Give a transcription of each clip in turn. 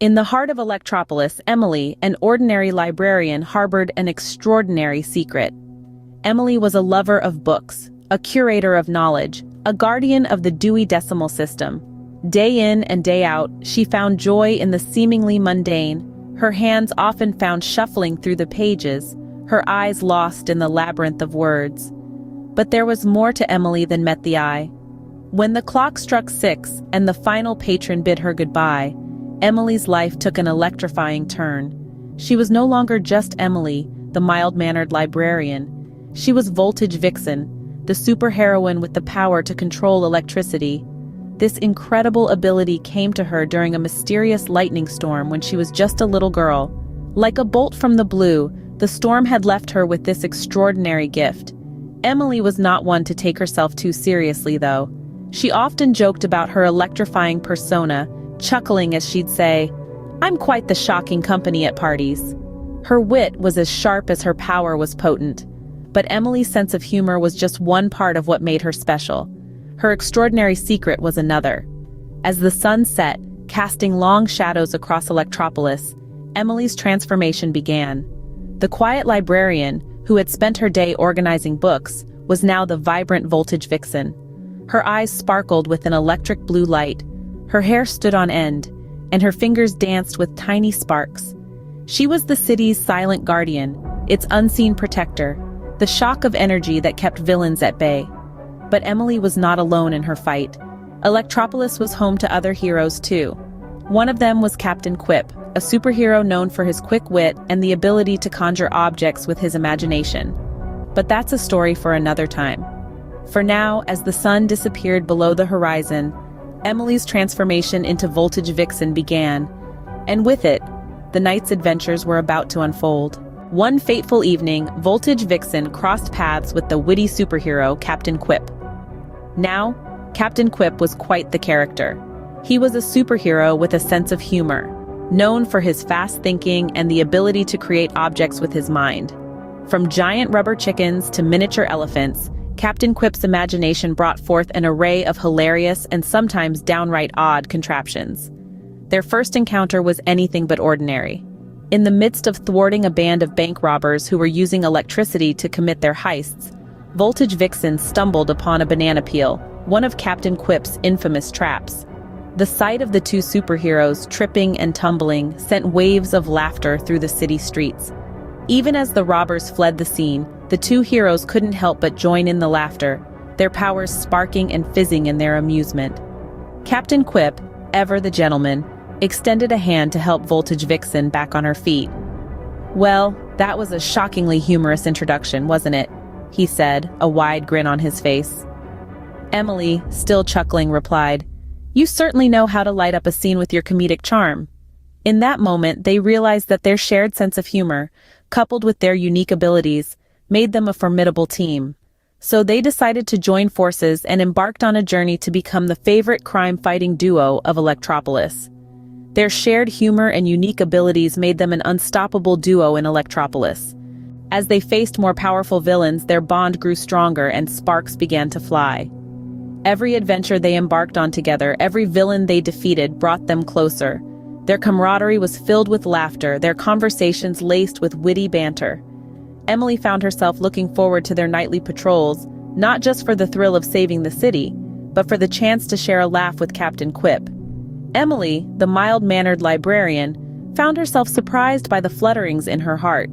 In the heart of Electropolis, Emily, an ordinary librarian, harbored an extraordinary secret. Emily was a lover of books, a curator of knowledge, a guardian of the Dewey Decimal System. Day in and day out, she found joy in the seemingly mundane, her hands often found shuffling through the pages, her eyes lost in the labyrinth of words. But there was more to Emily than met the eye. When the clock struck 6 and the final patron bid her goodbye, Emily's life took an electrifying turn. She was no longer just Emily, the mild-mannered librarian. She was Voltage Vixen, the superheroine with the power to control electricity. This incredible ability came to her during a mysterious lightning storm when she was just a little girl. Like a bolt from the blue, the storm had left her with this extraordinary gift. Emily was not one to take herself too seriously, though. She often joked about her electrifying persona, chuckling as she'd say, "I'm quite the shocking company at parties." Her wit was as sharp as her power was potent. But Emily's sense of humor was just one part of what made her special. Her extraordinary secret was another. As the sun set, casting long shadows across Electropolis, Emily's transformation began. The quiet librarian, who had spent her day organizing books, was now the vibrant Voltage Vixen. Her eyes sparkled with an electric blue light, her hair stood on end, and her fingers danced with tiny sparks. She was the city's silent guardian, its unseen protector, the shock of energy that kept villains at bay. But Emily was not alone in her fight. Electropolis was home to other heroes too. One of them was Captain Quip, a superhero known for his quick wit and the ability to conjure objects with his imagination. But that's a story for another time. For now, as the sun disappeared below the horizon, Emily's transformation into Voltage Vixen began, and with it, the night's adventures were about to unfold. One fateful evening, Voltage Vixen crossed paths with the witty superhero Captain Quip. Now, Captain Quip was quite the character. He was a superhero with a sense of humor, known for his fast thinking and the ability to create objects with his mind. From giant rubber chickens to miniature elephants, Captain Quip's imagination brought forth an array of hilarious and sometimes downright odd contraptions. Their first encounter was anything but ordinary. In the midst of thwarting a band of bank robbers who were using electricity to commit their heists, Voltage Vixen stumbled upon a banana peel, one of Captain Quip's infamous traps. The sight of the two superheroes tripping and tumbling sent waves of laughter through the city streets. Even as the robbers fled the scene, the two heroes couldn't help but join in the laughter, their powers sparking and fizzing in their amusement. Captain Quip, ever the gentleman, extended a hand to help Voltage Vixen back on her feet. "Well, that was a shockingly humorous introduction, wasn't it?" he said, a wide grin on his face. Emily, still chuckling, replied, "You certainly know how to light up a scene with your comedic charm." In that moment, they realized that their shared sense of humor, coupled with their unique abilities, made them a formidable team. So they decided to join forces and embarked on a journey to become the favorite crime-fighting duo of Electropolis. Their shared humor and unique abilities made them an unstoppable duo in Electropolis. As they faced more powerful villains, their bond grew stronger and sparks began to fly. Every adventure they embarked on together, every villain they defeated, brought them closer. Their camaraderie was filled with laughter, their conversations laced with witty banter. Emily found herself looking forward to their nightly patrols, not just for the thrill of saving the city, but for the chance to share a laugh with Captain Quip. Emily, the mild-mannered librarian, found herself surprised by the flutterings in her heart.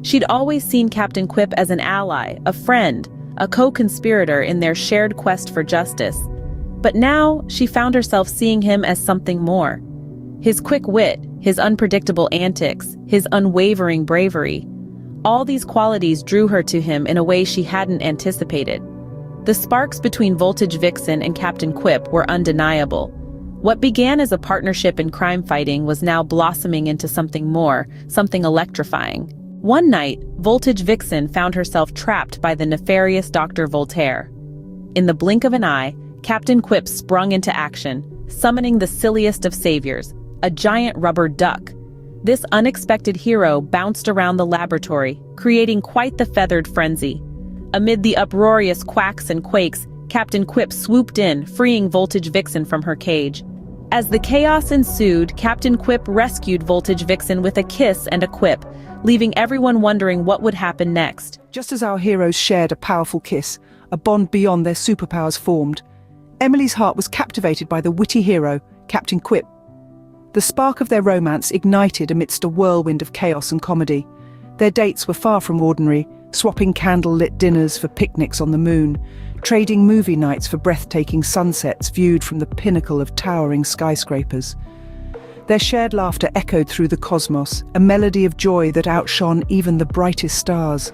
She'd always seen Captain Quip as an ally, a friend, a co-conspirator in their shared quest for justice. But now, she found herself seeing him as something more. His quick wit, his unpredictable antics, his unwavering bravery. All these qualities drew her to him in a way she hadn't anticipated. The sparks between Voltage Vixen and Captain Quip were undeniable. What began as a partnership in crime fighting was now blossoming into something more, something electrifying. One night, Voltage Vixen found herself trapped by the nefarious Dr. Voltaire. In the blink of an eye, Captain Quip sprung into action, summoning the silliest of saviors, a giant rubber duck. This unexpected hero bounced around the laboratory, creating quite the feathered frenzy. Amid the uproarious quacks and quakes, Captain Quip swooped in, freeing Voltage Vixen from her cage. As the chaos ensued, Captain Quip rescued Voltage Vixen with a kiss and a quip, leaving everyone wondering what would happen next. Just as our heroes shared a powerful kiss, a bond beyond their superpowers formed. Emily's heart was captivated by the witty hero, Captain Quip. The spark of their romance ignited amidst a whirlwind of chaos and comedy. Their dates were far from ordinary, swapping candle-lit dinners for picnics on the moon, trading movie nights for breathtaking sunsets viewed from the pinnacle of towering skyscrapers. Their shared laughter echoed through the cosmos, a melody of joy that outshone even the brightest stars.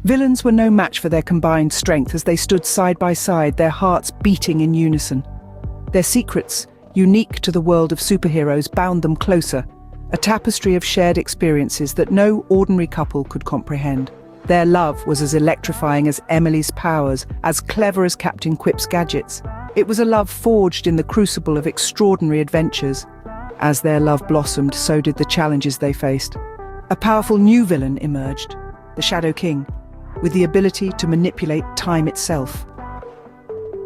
Villains were no match for their combined strength as they stood side by side, their hearts beating in unison. Their secrets, unique to the world of superheroes, bound them closer, a tapestry of shared experiences that no ordinary couple could comprehend. Their love was as electrifying as Emily's powers, as clever as Captain Quip's gadgets. It was a love forged in the crucible of extraordinary adventures. As their love blossomed, so did the challenges they faced. A powerful new villain emerged, the Shadow King, with the ability to manipulate time itself.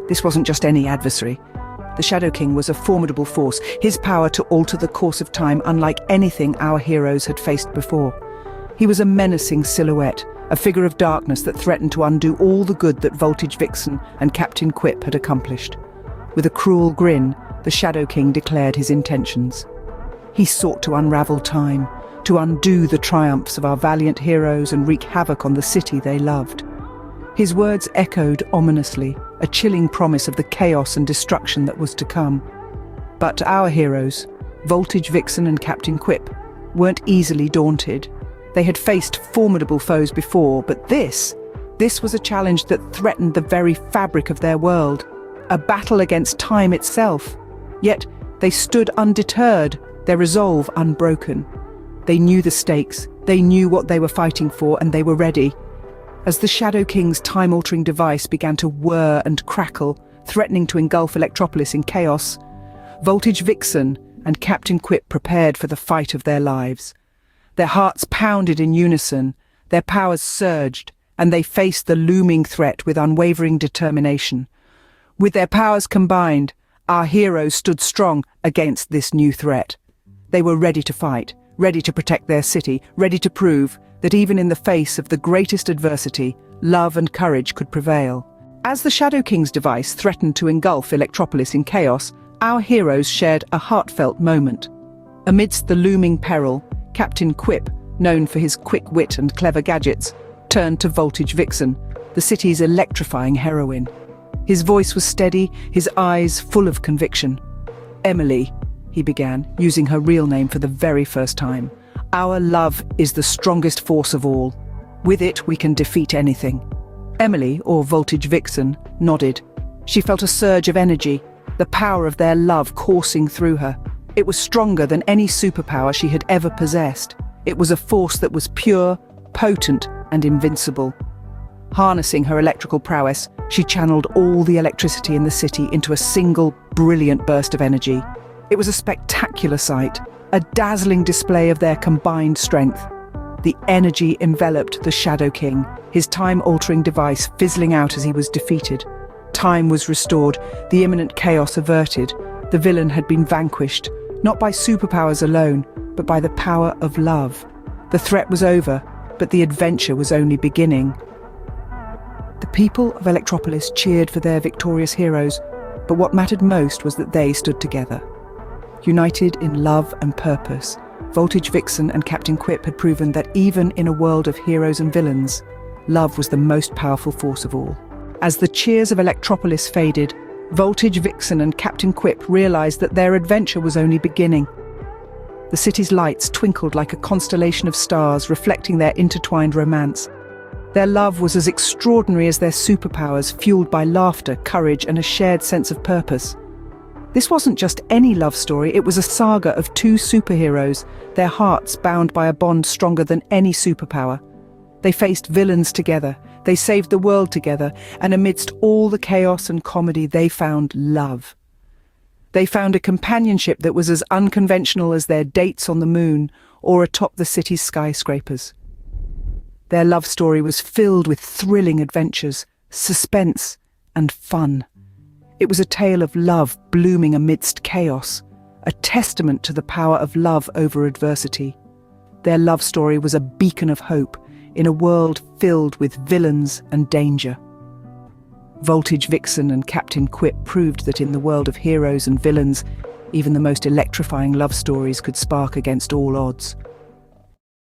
This wasn't just any adversary. The Shadow King was a formidable force, his power to alter the course of time unlike anything our heroes had faced before. He was a menacing silhouette, a figure of darkness that threatened to undo all the good that Voltage Vixen and Captain Quip had accomplished. With a cruel grin, the Shadow King declared his intentions. He sought to unravel time, to undo the triumphs of our valiant heroes and wreak havoc on the city they loved. His words echoed ominously, a chilling promise of the chaos and destruction that was to come. But our heroes, Voltage Vixen and Captain Quip, weren't easily daunted. They had faced formidable foes before, but this was a challenge that threatened the very fabric of their world, a battle against time itself. Yet they stood undeterred, their resolve unbroken. They knew the stakes, they knew what they were fighting for, and they were ready. As the Shadow King's time-altering device began to whir and crackle, threatening to engulf Electropolis in chaos, Voltage Vixen and Captain Quip prepared for the fight of their lives. Their hearts pounded in unison, their powers surged, and they faced the looming threat with unwavering determination. With their powers combined, our heroes stood strong against this new threat. They were ready to fight, ready to protect their city, ready to prove that even in the face of the greatest adversity, love and courage could prevail. As the Shadow King's device threatened to engulf Electropolis in chaos, our heroes shared a heartfelt moment. Amidst the looming peril, Captain Quip, known for his quick wit and clever gadgets, turned to Voltage Vixen, the city's electrifying heroine. His voice was steady, his eyes full of conviction. "Emily," he began, using her real name for the very first time, "our love is the strongest force of all. With it, we can defeat anything." Emily, or Voltage Vixen, nodded. She felt a surge of energy, the power of their love coursing through her. It was stronger than any superpower she had ever possessed. It was a force that was pure, potent, and invincible. Harnessing her electrical prowess, she channeled all the electricity in the city into a single, brilliant burst of energy. It was a spectacular sight, a dazzling display of their combined strength. The energy enveloped the Shadow King, his time-altering device fizzling out as he was defeated. Time was restored, the imminent chaos averted. The villain had been vanquished, not by superpowers alone, but by the power of love. The threat was over, but the adventure was only beginning. The people of Electropolis cheered for their victorious heroes, but what mattered most was that they stood together. United in love and purpose, Voltage Vixen and Captain Quip had proven that even in a world of heroes and villains, love was the most powerful force of all. As the cheers of Electropolis faded, Voltage Vixen and Captain Quip realized that their adventure was only beginning. The city's lights twinkled like a constellation of stars, reflecting their intertwined romance. Their love was as extraordinary as their superpowers, fueled by laughter, courage, and a shared sense of purpose. This wasn't just any love story, it was a saga of two superheroes, their hearts bound by a bond stronger than any superpower. They faced villains together, they saved the world together, and amidst all the chaos and comedy, they found love. They found a companionship that was as unconventional as their dates on the moon or atop the city's skyscrapers. Their love story was filled with thrilling adventures, suspense, and fun. It was a tale of love blooming amidst chaos, a testament to the power of love over adversity. Their love story was a beacon of hope in a world filled with villains and danger. Voltage Vixen and Captain Quip proved that in the world of heroes and villains, even the most electrifying love stories could spark against all odds.